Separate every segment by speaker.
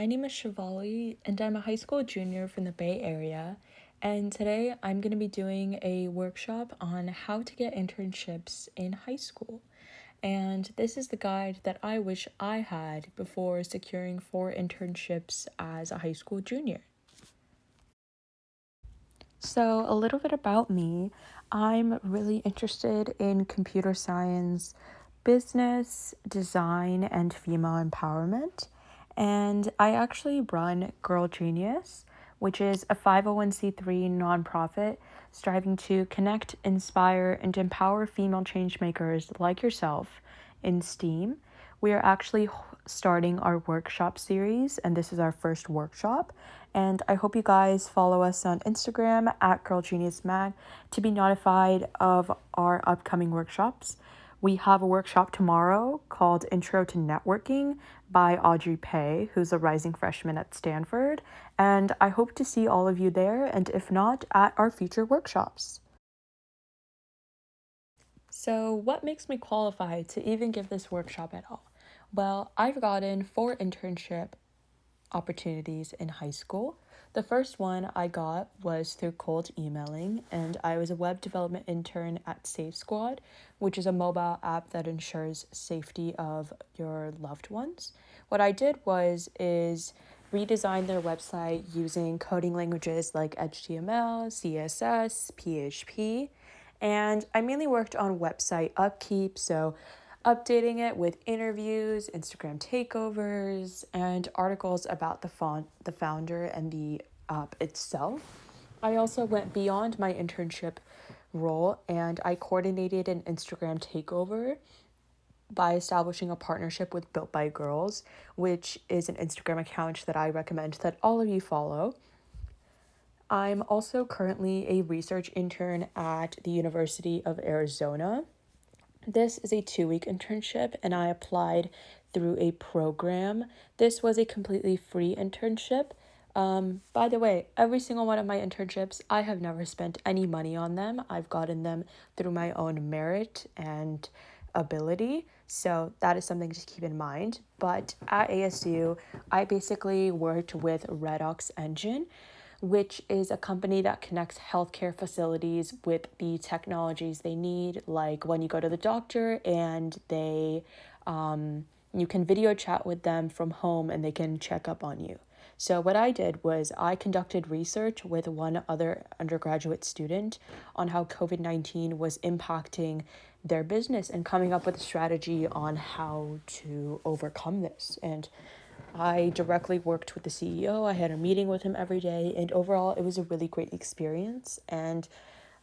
Speaker 1: my name is Shivali, and I'm a high school junior from the Bay Area. And today I'm going to be doing a workshop on how to get internships in high school. And this is the guide that I wish I had before securing 4 internships as a high school junior. So, a little bit about me. I'm really interested in computer science, business, design, and female empowerment. And I actually run Girl Genius, which is a 501c3 nonprofit striving to connect, inspire, and empower female changemakers like yourself in STEAM. We are actually starting our workshop series, and this is our first workshop. And I hope you guys follow us on Instagram at Girl Genius Mag to be notified of our upcoming workshops. We have a workshop tomorrow called Intro to Networking by Audrey Pei, who's a rising freshman at Stanford. And I hope to see all of you there, and if not, at our future workshops. So, what makes me qualified to even give this workshop at all? Well, I've gotten 4 internship opportunities in high school. The first one I got was through cold emailing, and I was a web development intern at Safe Squad, which is a mobile app that ensures safety of your loved ones. What I did is redesign their website using coding languages like HTML, CSS, PHP, and I mainly worked on website upkeep, so updating it with interviews, Instagram takeovers, and articles about the founder and the app itself. I also went beyond my internship role and I coordinated an Instagram takeover by establishing a partnership with Built by Girls, which is an Instagram account that I recommend that all of you follow. I'm also currently a research intern at the University of Arizona. This is a 2-week internship, and I applied through a program. This was a completely free internship. By the way, every single one of my internships, I have never spent any money on them. I've gotten them through my own merit and ability. So that is something to keep in mind. But at ASU, I basically worked with Redox Engine, which is a company that connects healthcare facilities with the technologies they need, like when you go to the doctor and you can video chat with them from home and they can check up on you. So what I did was I conducted research with one other undergraduate student on how COVID-19 was impacting their business and coming up with a strategy on how to overcome this. And I directly worked with the CEO. I had a meeting with him every day, and overall, it was a really great experience. And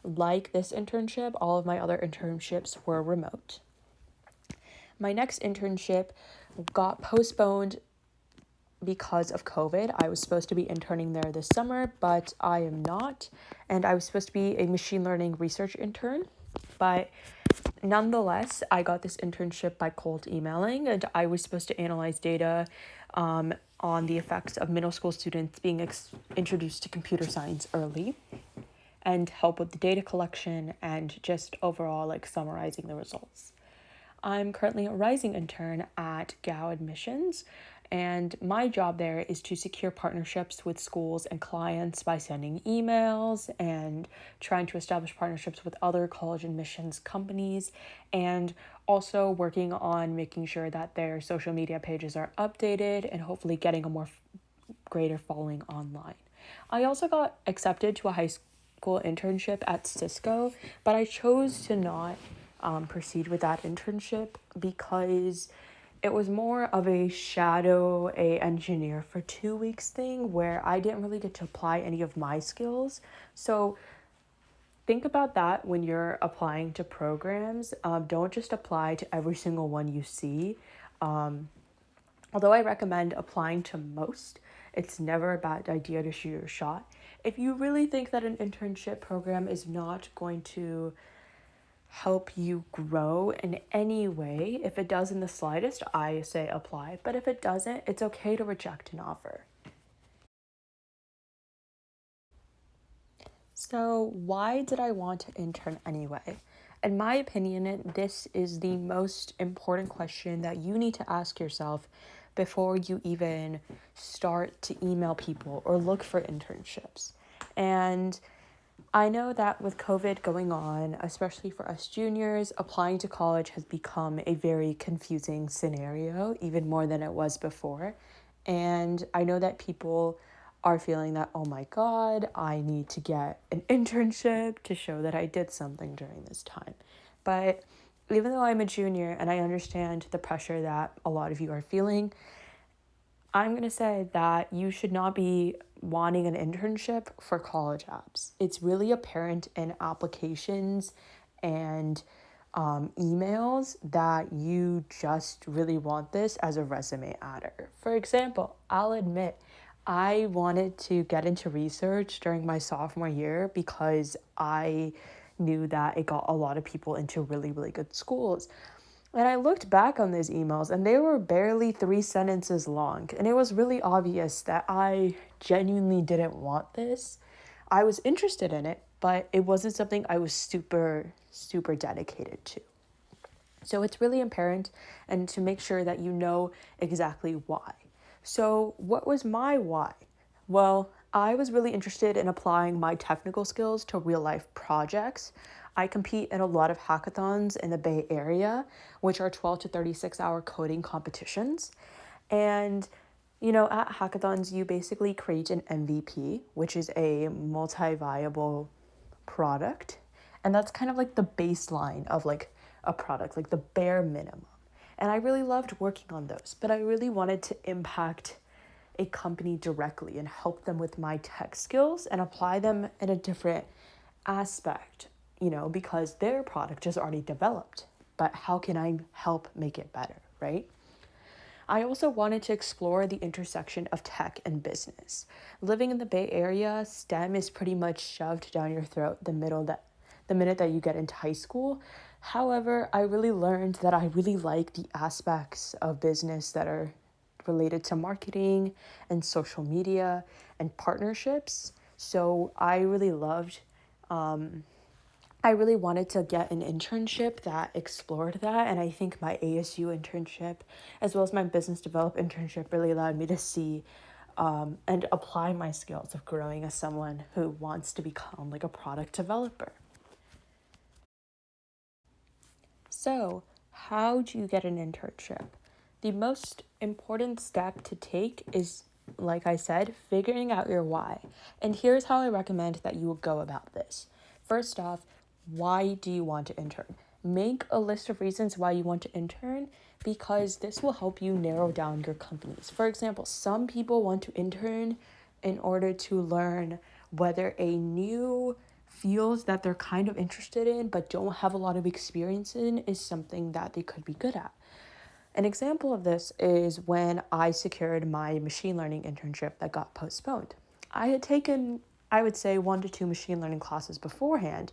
Speaker 1: like this internship, all of my other internships were remote. My next internship got postponed because of COVID. I was supposed to be interning there this summer, but I am not. And I was supposed to be a machine learning research intern. But nonetheless, I got this internship by cold emailing, and I was supposed to analyze data on the effects of middle school students being introduced to computer science early and help with the data collection and just overall summarizing the results. I'm currently a rising intern at Gow Admissions, and my job there is to secure partnerships with schools and clients by sending emails and trying to establish partnerships with other college admissions companies, and also working on making sure that their social media pages are updated and hopefully getting a more greater following online. I also got accepted to a high school internship at Cisco, but I chose to not proceed with that internship because it was more of a shadow a engineer for 2 weeks thing where I didn't really get to apply any of my skills. So think about that when you're applying to programs. Don't just apply to every single one you see. Although I recommend applying to most, it's never a bad idea to shoot your shot. If you really think that an internship program is not going to help you grow in any way, if it does in the slightest, I say apply. But if it doesn't, it's okay to reject an offer. So why did I want to intern anyway? In my opinion, this is the most important question that you need to ask yourself before you even start to email people or look for internships. And I know that with COVID going on, especially for us juniors, applying to college has become a very confusing scenario, even more than it was before. And I know that people are feeling that, oh my God, I need to get an internship to show that I did something during this time. But even though I'm a junior and I understand the pressure that a lot of you are feeling, I'm going to say that you should not be wanting an internship for college apps. It's really apparent in applications and emails that you just really want this as a resume adder. For example, I'll admit I wanted to get into research during my sophomore year because I knew that it got a lot of people into really, really good schools. And I looked back on these emails and they were barely 3 sentences long. And it was really obvious that I genuinely didn't want this. I was interested in it, but it wasn't something I was super, super dedicated to. So it's really apparent and to make sure that you know exactly why. So, what was my why? Well, I was really interested in applying my technical skills to real life projects. I compete in a lot of hackathons in the Bay Area, which are 12 to 36-hour coding competitions. And, at hackathons, you basically create an MVP, which is a multi viable product. And that's kind of like the baseline of like a product, like the bare minimum. And I really loved working on those, but I really wanted to impact a company directly and help them with my tech skills and apply them in a different aspect, because their product is already developed. But how can I help make it better, right? I also wanted to explore the intersection of tech and business. Living in the Bay Area, STEM is pretty much shoved down your throat the minute that you get into high school. However, I really learned that I really like the aspects of business that are related to marketing and social media and partnerships. So I really wanted to get an internship that explored that. And I think my ASU internship, as well as my business development internship, really allowed me to see and apply my skills of growing as someone who wants to become like a product developer. So, how do you get an internship? The most important step to take is, like I said, figuring out your why. And here's how I recommend that you will go about this. First off, why do you want to intern? Make a list of reasons why you want to intern because this will help you narrow down your companies. For example, some people want to intern in order to learn whether a new field that they're kind of interested in but don't have a lot of experience in is something that they could be good at. An example of this is when I secured my machine learning internship that got postponed. I had taken, I would say, 1 to 2 machine learning classes beforehand,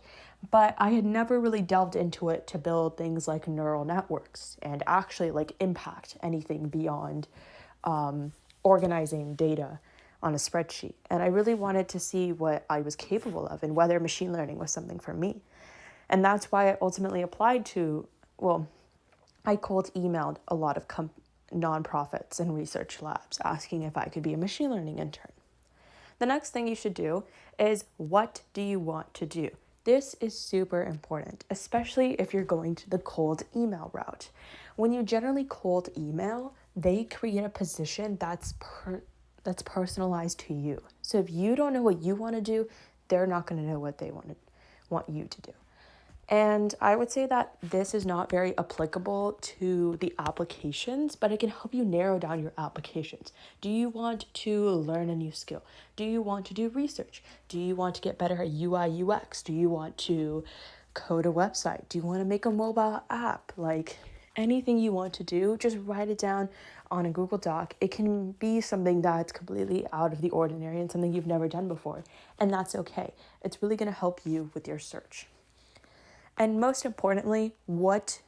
Speaker 1: but I had never really delved into it to build things like neural networks and actually like impact anything beyond organizing data on a spreadsheet. And I really wanted to see what I was capable of and whether machine learning was something for me. And that's why I ultimately applied to, I cold emailed a lot of nonprofits and research labs asking if I could be a machine learning intern. The next thing you should do is, what do you want to do? This is super important, especially if you're going to the cold email route. When you generally cold email, they create a position that's personalized to you. So if you don't know what you want to do, they're not going to know what they want you to do. And I would say that this is not very applicable to the applications, but it can help you narrow down your applications. Do you want to learn a new skill? Do you want to do research? Do you want to get better at UI UX? Do you want to code a website? Do you want to make a mobile app? Like anything you want to do, just write it down on a Google Doc. It can be something that's completely out of the ordinary and something you've never done before, and that's okay. It's really going to help you with your search. And most importantly, what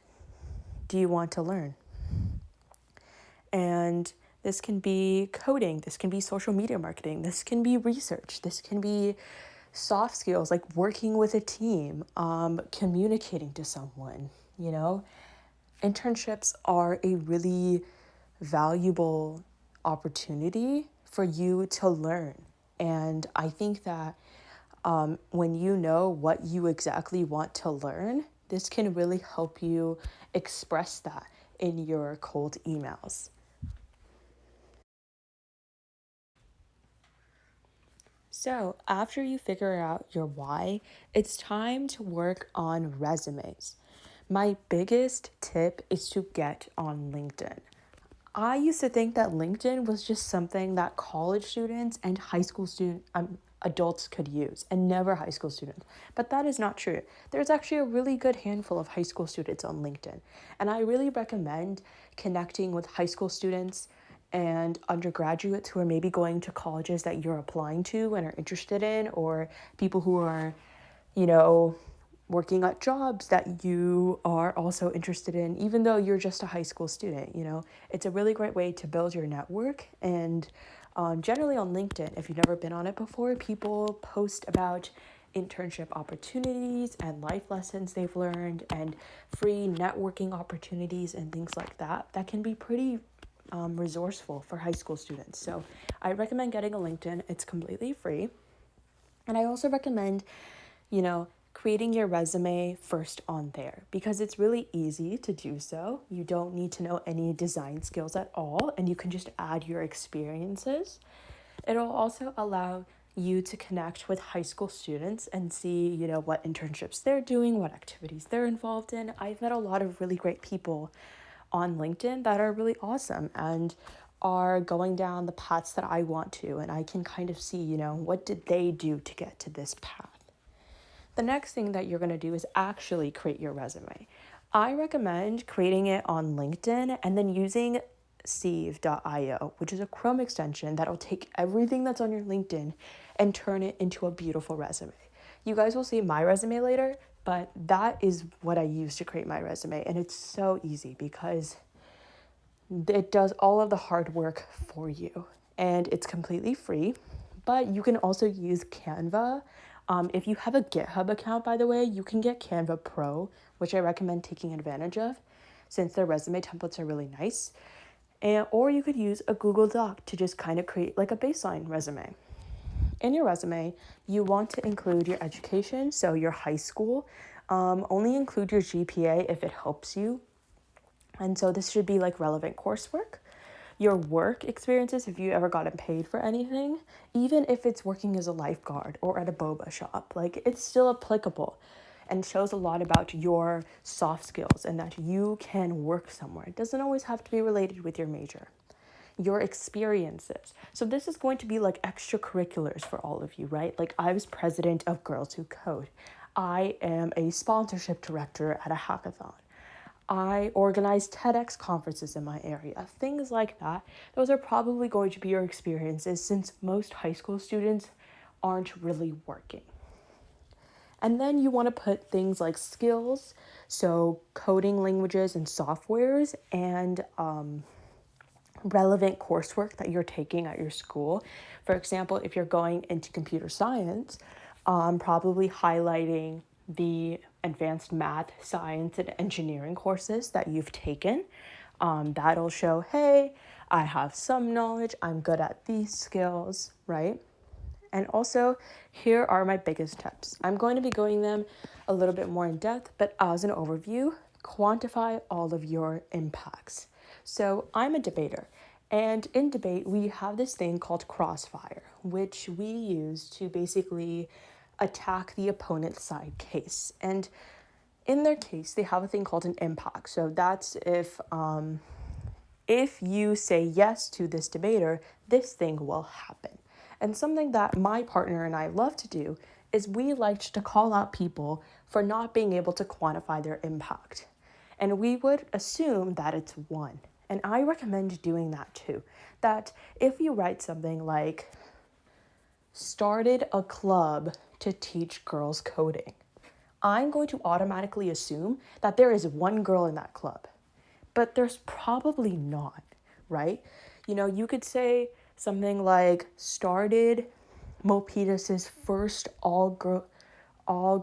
Speaker 1: do you want to learn? And this can be coding, this can be social media marketing, this can be research, this can be soft skills like working with a team, communicating to someone, Internships are a really valuable opportunity for you to learn. And I think that when you know what you exactly want to learn, this can really help you express that in your cold emails. So, after you figure out your why, it's time to work on resumes. My biggest tip is to get on LinkedIn. I used to think that LinkedIn was just something that college students and adults could use, and never high school students. But that is not true. There's actually a really good handful of high school students on LinkedIn, and I really recommend connecting with high school students and undergraduates who are maybe going to colleges that you're applying to and are interested in, or people who are, you know, working at jobs that you are also interested in, even though you're just a high school student. It's a really great way to build your network. And generally on LinkedIn, if you've never been on it before, people post about internship opportunities and life lessons they've learned and free networking opportunities and things like that can be pretty resourceful for high school students. So I recommend getting a LinkedIn. It's completely free. And I also recommend, creating your resume first on there, because it's really easy to do so. You don't need to know any design skills at all, and you can just add your experiences. It'll also allow you to connect with high school students and see, what internships they're doing, what activities they're involved in. I've met a lot of really great people on LinkedIn that are really awesome and are going down the paths that I want to, and I can kind of see, what did they do to get to this path. The next thing that you're going to do is actually create your resume. I recommend creating it on LinkedIn and then using Sieve.io, which is a Chrome extension that'll take everything that's on your LinkedIn and turn it into a beautiful resume. You guys will see my resume later, but that is what I use to create my resume. And it's so easy because it does all of the hard work for you, and it's completely free. But you can also use Canva. If you have a GitHub account, by the way, you can get Canva Pro, which I recommend taking advantage of since their resume templates are really nice. Or you could use a Google Doc to just kind of create like a baseline resume. In your resume, you want to include your education, so your high school. Only include your GPA if it helps you. And so this should be like relevant coursework. Your work experiences, if you ever gotten paid for anything, even if it's working as a lifeguard or at a boba shop, like it's still applicable and shows a lot about your soft skills and that you can work somewhere. It doesn't always have to be related with your major. Your experiences. So this is going to be like extracurriculars for all of you, right? Like I was president of Girls Who Code. I am a sponsorship director at a hackathon. I organize TEDx conferences in my area, things like that. Those are probably going to be your experiences since most high school students aren't really working. And then you want to put things like skills, so coding languages and softwares, and relevant coursework that you're taking at your school. For example, if you're going into computer science, probably highlighting the advanced math, science, and engineering courses that you've taken. That'll show, hey, I have some knowledge, I'm good at these skills, right? And also, here are my biggest tips. I'm going to be going them a little bit more in depth, but as an overview, quantify all of your impacts. So I'm a debater, and in debate, we have this thing called crossfire, which we use to basically attack the opponent's side case. And in their case, they have a thing called an impact. So that's if you say yes to this debater, this thing will happen. And something that my partner and I love to do is we like to call out people for not being able to quantify their impact. And we would assume that it's one. And I recommend doing that too. That if you write something like, started a club to teach girls coding, I'm going to automatically assume that there is one girl in that club. But there's probably not, right? You could say something like, started Milpitas's first all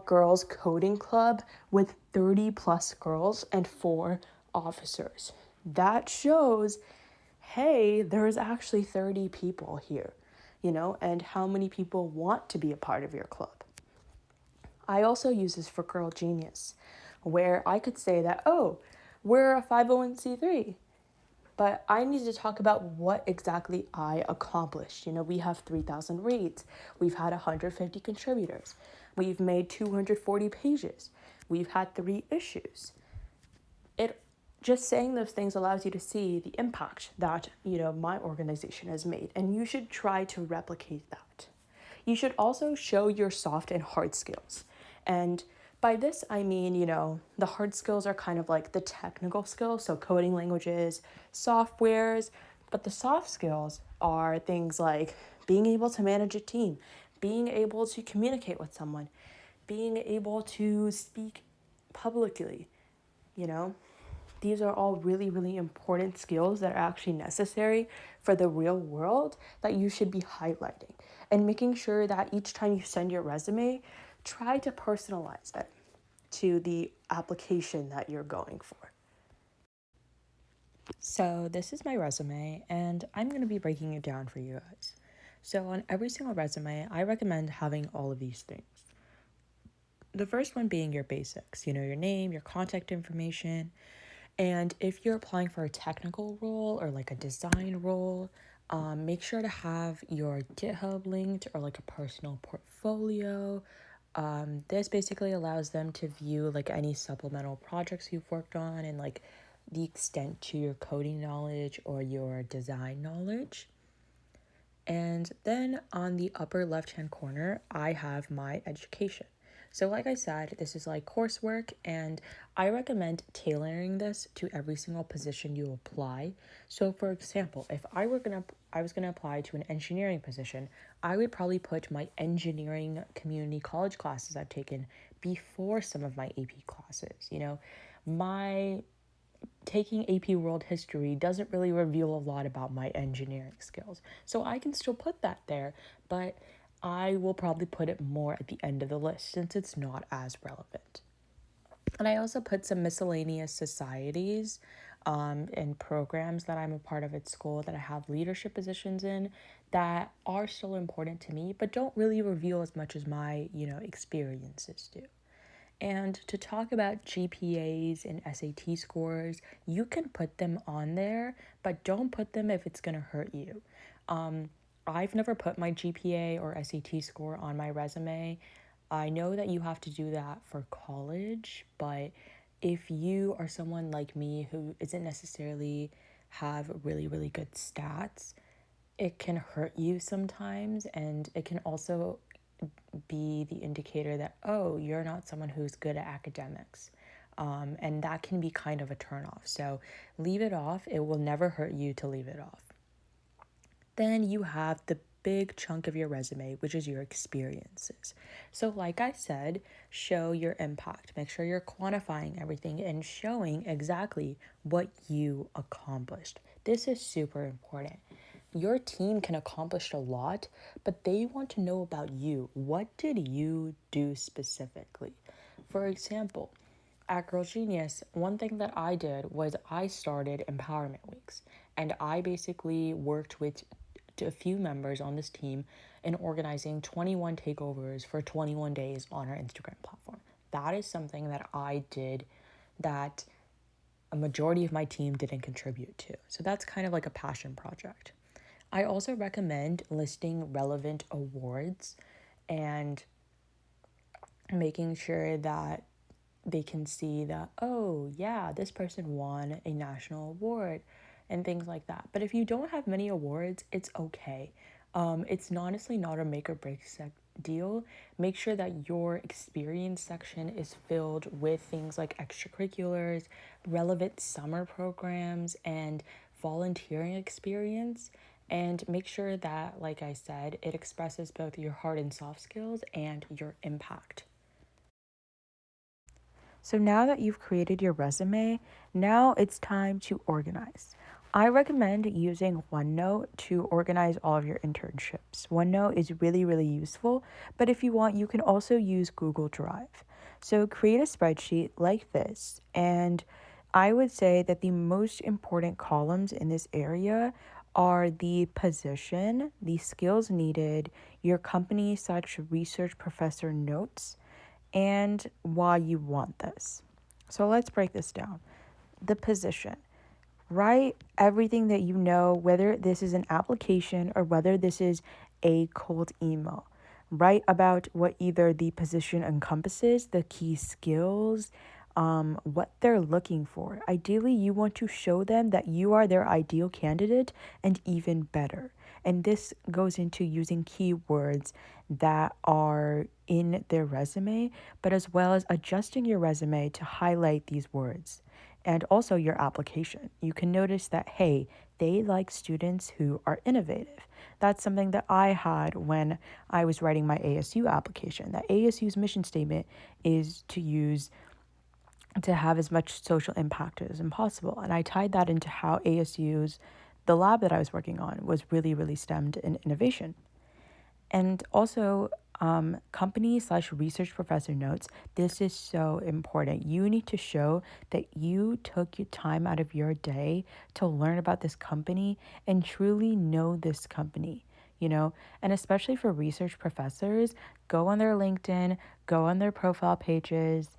Speaker 1: girls coding club with 30 plus girls and 4 officers. That shows hey, there's actually 30 people here, and how many people want to be a part of your club. I also use this for Girl Genius, where I could say that, oh, we're a 501c3, but I need to talk about what exactly I accomplished. We have 3,000 reads. We've had 150 contributors. We've made 240 pages. We've had 3 issues. It just saying those things allows you to see the impact that, my organization has made, and you should try to replicate that. You should also show your soft and hard skills. And by this, I mean, the hard skills are kind of like the technical skills, so coding languages, softwares, but the soft skills are things like being able to manage a team, being able to communicate with someone, being able to speak publicly, you know? These are all really, really important skills that are actually necessary for the real world that you should be highlighting. And making sure that each time you send your resume, try to personalize it to the application that you're going for. So this is my resume, and I'm going to be breaking it down for you guys. So on every single resume, I recommend having all of these things. The first one being your basics, your name, your contact information. And if you're applying for a technical role or like a design role, make sure to have your GitHub linked or like a personal portfolio. This basically allows them to view like any supplemental projects you've worked on and like the extent to your coding knowledge or your design knowledge. And then on the upper left-hand corner, I have my education. So like I said, this is like coursework, and I recommend tailoring this to every single position you apply. So for example, if I was gonna apply to an engineering position, I would probably put my engineering community college classes I've taken before some of my AP classes. My taking AP World History doesn't really reveal a lot about my engineering skills. So I can still put that there, but I will probably put it more at the end of the list since it's not as relevant. And I also put some miscellaneous societies and programs that I'm a part of at school that I have leadership positions in that are still important to me, but don't really reveal as much as my, experiences do. And to talk about GPAs and SAT scores, you can put them on there, but don't put them if it's going to hurt you. I've never put my GPA or SAT score on my resume. I know that you have to do that for college, but if you are someone like me who isn't necessarily have really, really good stats, it can hurt you sometimes, and it can also be the indicator that, oh, you're not someone who's good at academics. And that can be kind of a turnoff. So leave it off. It will never hurt you to leave it off. Then you have the big chunk of your resume, which is your experiences. So like I said, show your impact. Make sure you're quantifying everything and showing exactly what you accomplished. This is super important. Your team can accomplish a lot, but they want to know about you. What did you do specifically? For example, at Girl Genius, one thing that I did was I started empowerment weeks, and I basically worked with a few members on this team in organizing 21 takeovers for 21 days on our Instagram platform. That is something that I did that a majority of my team didn't contribute to. So that's kind of like a passion project. I also recommend listing relevant awards and making sure that they can see that, oh, yeah, this person won a national award and things like that. But if you don't have many awards, it's okay. It's honestly not a make or break deal. Make sure that your experience section is filled with things like extracurriculars, relevant summer programs, and volunteering experience. And make sure that, like I said, it expresses both your hard and soft skills and your impact. So now that you've created your resume, now it's time to organize. I recommend using OneNote to organize all of your internships. OneNote is really, really useful, but if you want, you can also use Google Drive. So create a spreadsheet like this, and I would say that the most important columns in this area are the position, the skills needed, your company such research professor notes, and why you want this. So let's break this down. The position. Write everything that you know, whether this is an application or whether this is a cold email. Write about what either the position encompasses, the key skills, what they're looking for. Ideally, you want to show them that you are their ideal candidate and even better. And this goes into using keywords that are in their resume, but as well as adjusting your resume to highlight these words and also your application. You can notice that, hey, they like students who are innovative. That's something that I had when I was writing my ASU application. That ASU's mission statement is to have as much social impact as possible. And I tied that into how the lab that I was working on was really, really stemmed in innovation. And also, company/research professor notes. This is so important. You need to show that you took your time out of your day to learn about this company and truly know this company, and especially for research professors, go on their LinkedIn, go on their profile pages,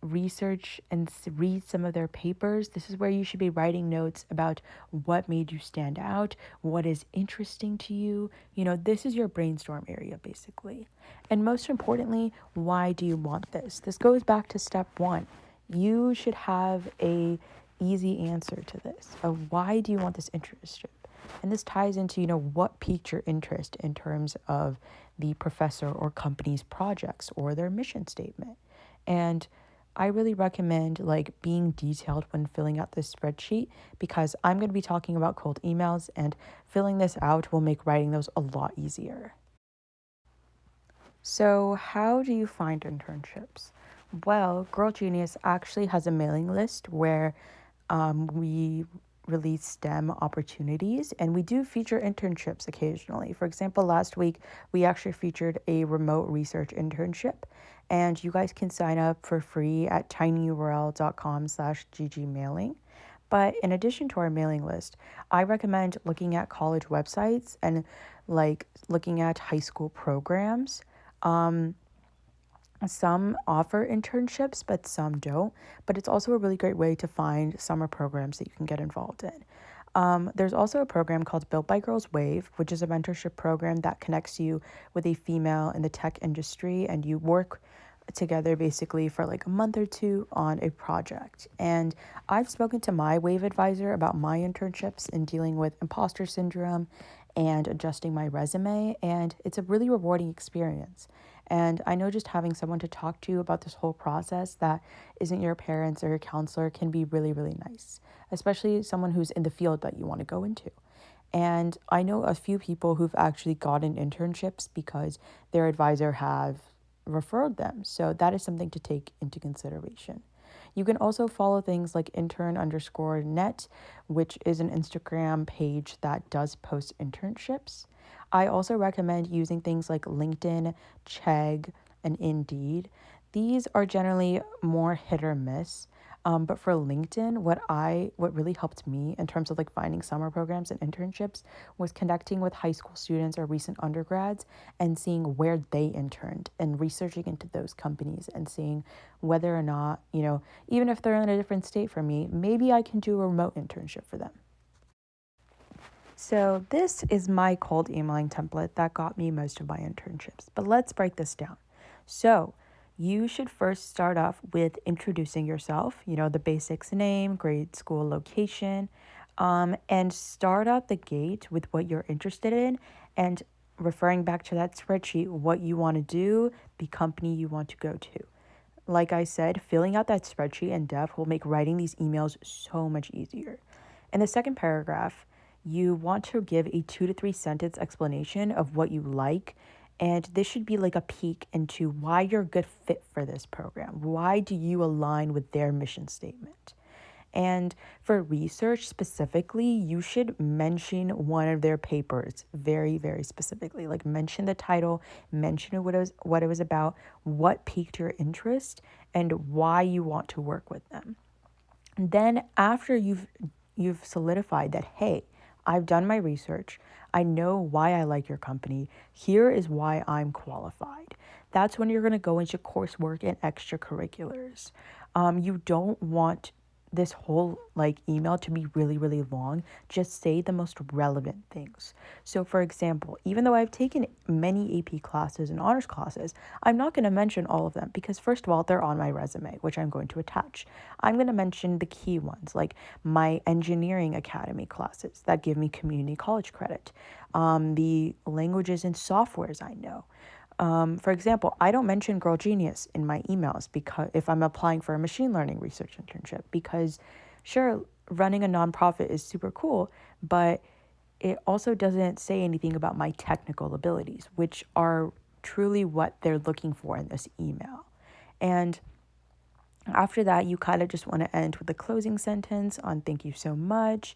Speaker 1: research and read some of their papers. This is where you should be writing notes about what made you stand out, what is interesting to you. This is your brainstorm area basically. And most importantly, why do you want this? This goes back to step 1. You should have a easy answer to this of why do you want this internship? And this ties into, what piqued your interest in terms of the professor or company's projects or their mission statement. And I really recommend being detailed when filling out this spreadsheet because I'm going to be talking about cold emails and filling this out will make writing those a lot easier. So, how do you find internships? Well, Girl Genius actually has a mailing list where we release STEM opportunities and we do feature internships occasionally. For example, last week we actually featured a remote research internship and you guys can sign up for free at tinyurl.com/ggmailing. But in addition to our mailing list, I recommend looking at college websites and looking at high school programs. Some offer internships, but some don't. But it's also a really great way to find summer programs that you can get involved in. There's also a program called Built by Girls Wave, which is a mentorship program that connects you with a female in the tech industry, and you work together basically for a month or two on a project. And I've spoken to my Wave advisor about my internships in dealing with imposter syndrome and adjusting my resume, and it's a really rewarding experience. And I know just having someone to talk to about this whole process that isn't your parents or your counselor can be really, really nice, especially someone who's in the field that you want to go into. And I know a few people who've actually gotten internships because their advisor have referred them. So that is something to take into consideration. You can also follow things like intern_net, which is an Instagram page that does post internships. I also recommend using things like LinkedIn, Chegg, and Indeed. These are generally more hit or miss. But for LinkedIn, what really helped me in terms of finding summer programs and internships was connecting with high school students or recent undergrads and seeing where they interned and researching into those companies and seeing whether or not, even if they're in a different state from me, maybe I can do a remote internship for them. So this is my cold emailing template that got me most of my internships. But let's break this down. So you should first start off with introducing yourself, the basics: name, grade, school, location, and start out the gate with what you're interested in and referring back to that spreadsheet, what you want to do, the company you want to go to. Like I said, filling out that spreadsheet in depth will make writing these emails so much easier. In the second paragraph, you want to give a 2 to 3 sentence explanation of what you like. And this should be like a peek into why you're a good fit for this program. Why do you align with their mission statement? And for research specifically, you should mention one of their papers very, very specifically. Mention the title, mention what it was about, what piqued your interest, and why you want to work with them. Then after you've solidified that, hey, I've done my research, I know why I like your company, here is why I'm qualified. That's when you're going to go into coursework and extracurriculars. You don't want this whole like email to be really really long. Just say the most relevant things. So for example, even though I've taken many AP classes and honors classes, I'm not going to mention all of them because first of all they're on my resume, which I'm going to attach. I'm going to mention the key ones like my engineering academy classes that give me community college credit, the languages and softwares I know. For example, I don't mention Girl Genius in my emails because if I'm applying for a machine learning research internship, because sure, running a nonprofit is super cool, but it also doesn't say anything about my technical abilities, which are truly what they're looking for in this email. And after that, you kind of just want to end with a closing sentence on thank you so much,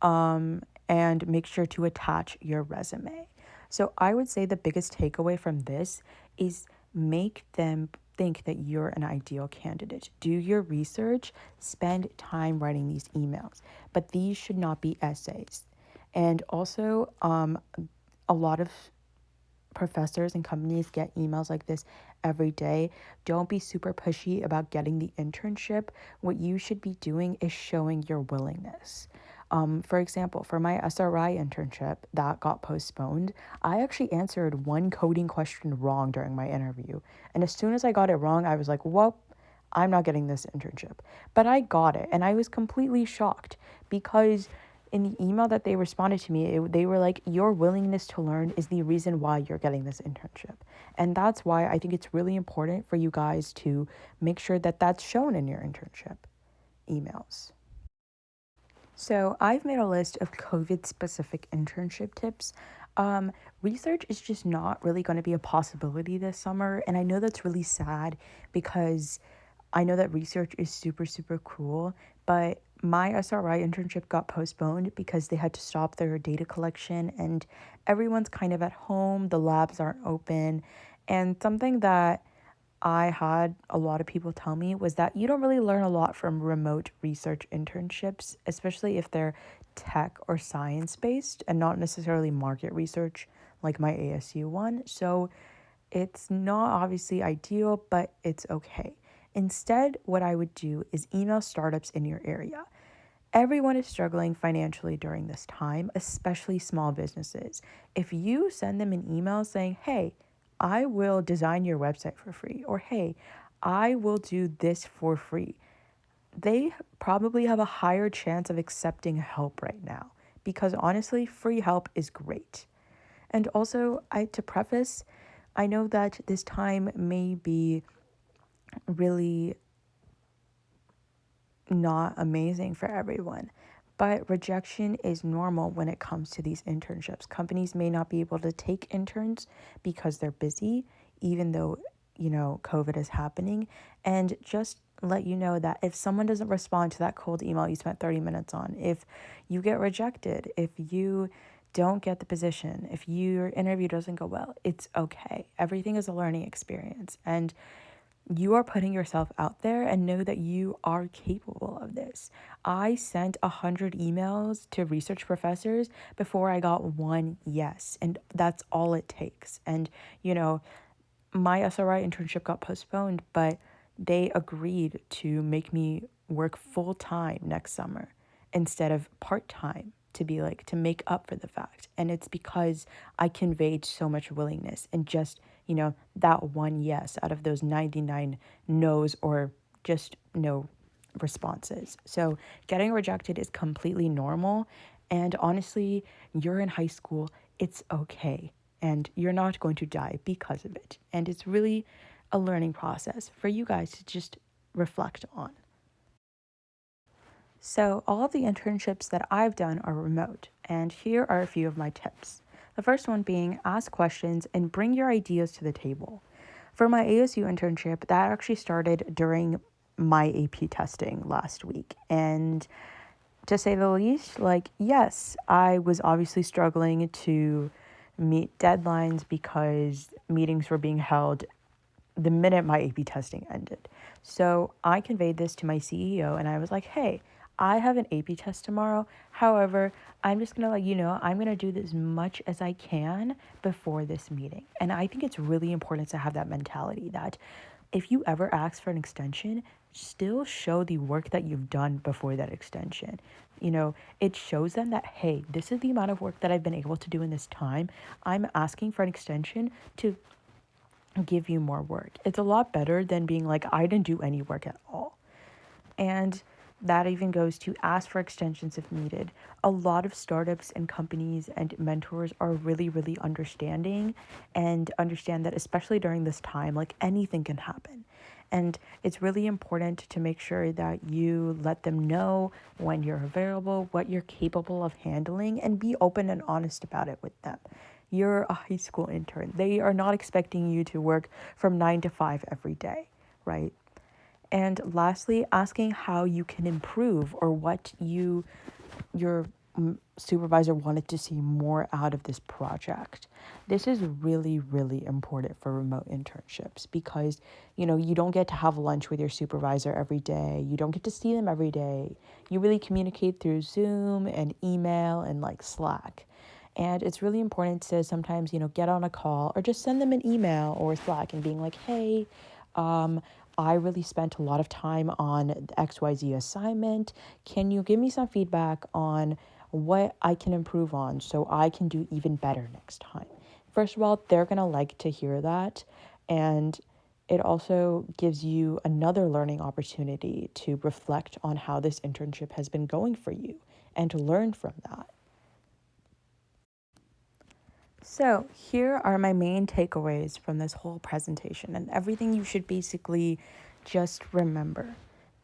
Speaker 1: and make sure to attach your resume. So I would say the biggest takeaway from this is make them think that you're an ideal candidate. Do your research, spend time writing these emails, but these should not be essays. And also, a lot of professors and companies get emails like this every day. Don't be super pushy about getting the internship. What you should be doing is showing your willingness. For example, for my SRI internship that got postponed, I actually answered one coding question wrong during my interview. And as soon as I got it wrong, I was like, whoop, I'm not getting this internship. But I got it, and I was completely shocked because in the email that they responded to me, they were like, your willingness to learn is the reason why you're getting this internship. And that's why I think it's really important for you guys to make sure that that's shown in your internship emails. So I've made a list of COVID specific internship tips. Research is just not really going to be a possibility this summer. And I know that's really sad because I know that research is super, super cool, but my SRI internship got postponed because they had to stop their data collection and everyone's kind of at home, the labs aren't open. And something that I had a lot of people tell me was that you don't really learn a lot from remote research internships, especially if they're tech or science based and not necessarily market research like my ASU one. So it's not obviously ideal, but it's okay. Instead, what I would do is email startups in your area. Everyone is struggling financially during this time, especially small businesses. If you send them an email saying, hey, I will design your website for free, or hey, I will do this for free, they probably have a higher chance of accepting help right now because honestly, free help is great. And also, to preface, I know that this time may be really not amazing for everyone. But rejection is normal when it comes to these internships. Companies may not be able to take interns because they're busy, even though, COVID is happening. And just let you know that if someone doesn't respond to that cold email you spent 30 minutes on, if you get rejected, if you don't get the position, if your interview doesn't go well, it's okay. Everything is a learning experience. And you are putting yourself out there and know that you are capable of this. I sent 100 emails to research professors before I got one yes, and that's all it takes. And, my SRI internship got postponed, but they agreed to make me work full time next summer instead of part time to be like to make up for the fact. And it's because I conveyed so much willingness and just, that one yes out of those 99 no's or just no responses. So getting rejected is completely normal. And honestly, you're in high school, it's okay. And you're not going to die because of it. And it's really a learning process for you guys to just reflect on. So, all of the internships that I've done are remote, and here are a few of my tips. The first one being ask questions and bring your ideas to the table. For my ASU internship, that actually started during my AP testing last week. And to say the least, yes, I was obviously struggling to meet deadlines because meetings were being held the minute my AP testing ended. So I conveyed this to my CEO and I was like, hey, I have an AP test tomorrow. However, I'm just going to let you know, I'm going to do as much as I can before this meeting. And I think it's really important to have that mentality that if you ever ask for an extension, still show the work that you've done before that extension. It shows them that, hey, this is the amount of work that I've been able to do in this time. I'm asking for an extension to give you more work. It's a lot better than being like, I didn't do any work at all. And that even goes to ask for extensions if needed. A lot of startups and companies and mentors are really, really understanding and understand that, especially during this time, like anything can happen. And it's really important to make sure that you let them know when you're available, what you're capable of handling, and be open and honest about it with them. You're a high school intern. They are not expecting you to work from 9 to 5 every day, right? And lastly, asking how you can improve or what your supervisor wanted to see more out of this project. This is really, really important for remote internships because, you don't get to have lunch with your supervisor every day. You don't get to see them every day. You really communicate through Zoom and email and like Slack. And it's really important to sometimes, get on a call or just send them an email or Slack and being like, hey, I really spent a lot of time on the XYZ assignment. Can you give me some feedback on what I can improve on so I can do even better next time? First of all, they're going to like to hear that. And it also gives you another learning opportunity to reflect on how this internship has been going for you and to learn from that. So, here are my main takeaways from this whole presentation and everything you should basically just remember.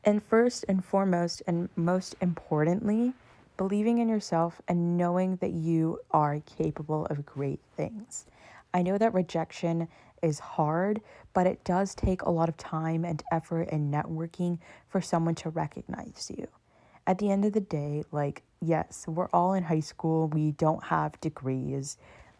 Speaker 1: And first and foremost, and most importantly, believing in yourself and knowing that you are capable of great things. I know that rejection is hard, but it does take a lot of time and effort and networking for someone to recognize you. At the end of the day, like, yes, we're all in high school, we don't have degrees.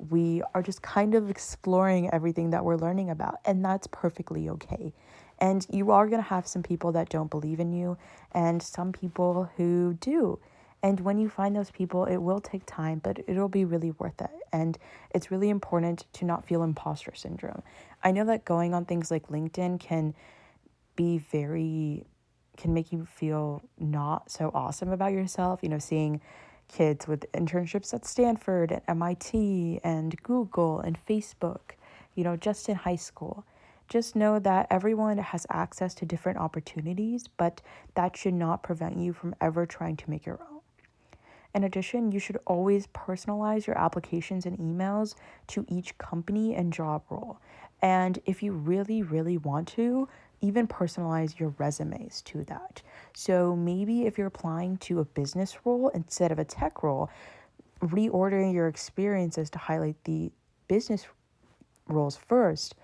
Speaker 1: We are just kind of exploring everything that we're learning about, and that's perfectly okay. And you are going to have some people that don't believe in you and some people who do. And when you find those people, it will take time, but it'll be really worth it. And it's really important to not feel imposter syndrome. I know that going on things like LinkedIn can make you feel not so awesome about yourself, seeing kids with internships at Stanford and MIT and Google and Facebook, just in high school. Just know that everyone has access to different opportunities, but that should not prevent you from ever trying to make your own. In addition, you should always personalize your applications and emails to each company and job role. And if you really, really want to, even personalize your resumes to that. So maybe if you're applying to a business role instead of a tech role, reordering your experiences to highlight the business roles first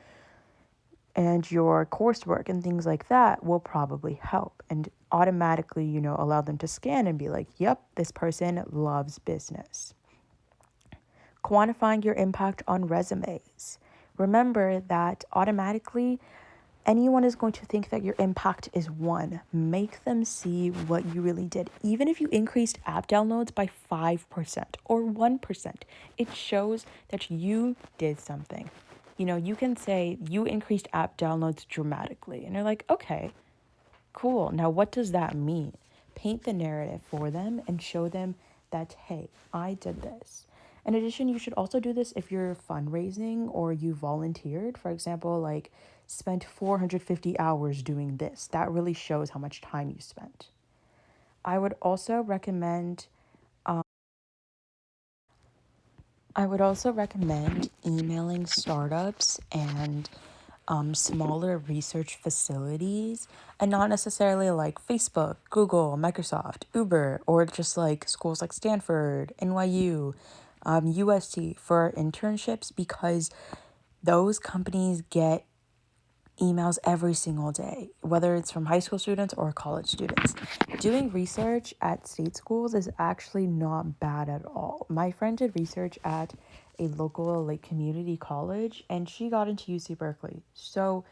Speaker 1: and your coursework and things like that will probably help and automatically, allow them to scan and be like, yep, this person loves business. Quantifying your impact on resumes. Remember that automatically anyone is going to think that your impact is one. Make them see what you really did. Even if you increased app downloads by 5% or 1%, it shows that you did something. You can say you increased app downloads dramatically. And you're like, okay, cool. Now, what does that mean? Paint the narrative for them and show them that, hey, I did this. In addition, you should also do this if you're fundraising or you volunteered. For example, like spent 450 hours doing this. That really shows how much time you spent. I would also recommend emailing startups and smaller research facilities, and not necessarily like Facebook, Google, Microsoft, Uber, or just like schools like Stanford, NYU, USC for internships, because those companies get emails every single day, whether it's from high school students or college students. Doing research at state schools is actually not bad at all. My friend did research at a local community college and she got into UC Berkeley. So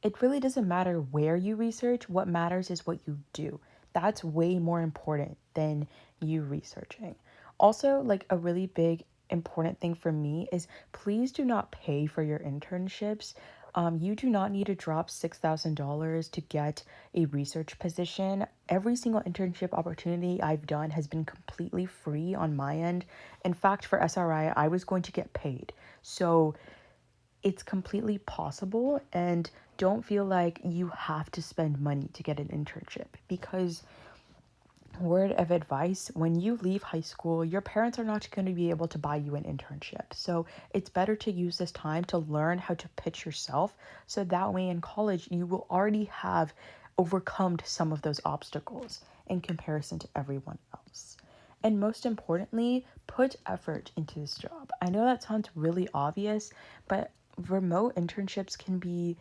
Speaker 1: it really doesn't matter where you research. What matters is what you do. That's way more important than you researching. Also, like a really big important thing for me is please do not pay for your internships. You do not need to drop $6,000 to get a research position. Every single internship opportunity I've done has been completely free on my end. In fact, for SRI, I was going to get paid. So it's completely possible, and don't feel like you have to spend money to get an internship because word of advice, when you leave high school, your parents are not going to be able to buy you an internship. So it's better to use this time to learn how to pitch yourself, so that way in college you will already have overcome some of those obstacles in comparison to everyone else. And most importantly, put effort into this job. I know that sounds really obvious, but remote internships can be,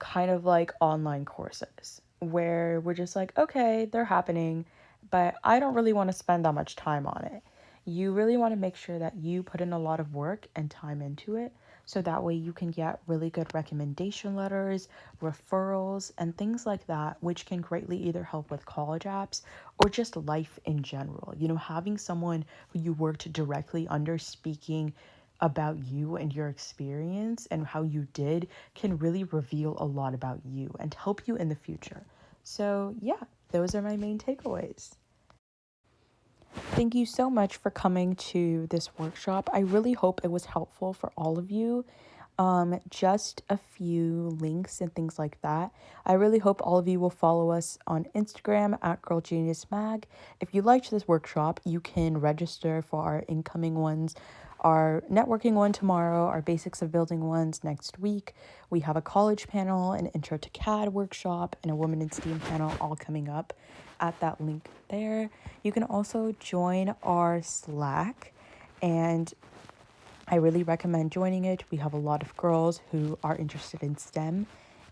Speaker 1: kind of like online courses where we're just like, okay, they're happening, but I don't really want to spend that much time on it. You really want to make sure that you put in a lot of work and time into it, so that way you can get really good recommendation letters, referrals, and things like that, which can greatly either help with college apps or just life in general. Having someone who you worked directly under speaking about you and your experience and how you did can really reveal a lot about you and help you in the future. So, yeah, those are my main takeaways. Thank you so much for coming to this workshop. I really hope it was helpful for all of you. Just a few links and things like that. I really hope all of you will follow us on Instagram at Girl Genius Mag. If you liked this workshop, you can register for our incoming ones, our networking one tomorrow, our basics of building ones next week. We have a college panel, an intro to CAD workshop, and a women in STEAM panel all coming up at that link there. You can also join our Slack, and I really recommend joining it. We have a lot of girls who are interested in STEM,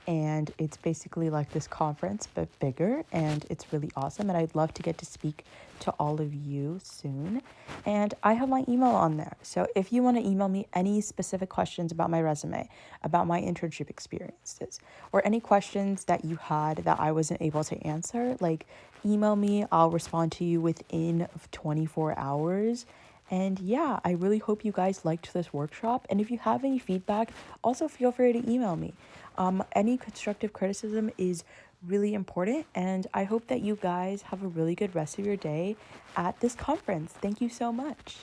Speaker 1: and it's basically like this conference but bigger, and it's really awesome, and I'd love to get to speak to all of you soon. And I have my email on there, so if you want to email me any specific questions about my resume, about my internship experiences, or any questions that you had that I wasn't able to answer, like, email me. I'll respond to you within 24 hours. And yeah, I really hope you guys liked this workshop. And if you have any feedback, also feel free to email me. Any constructive criticism is really important. And I hope that you guys have a really good rest of your day at this conference. Thank you so much.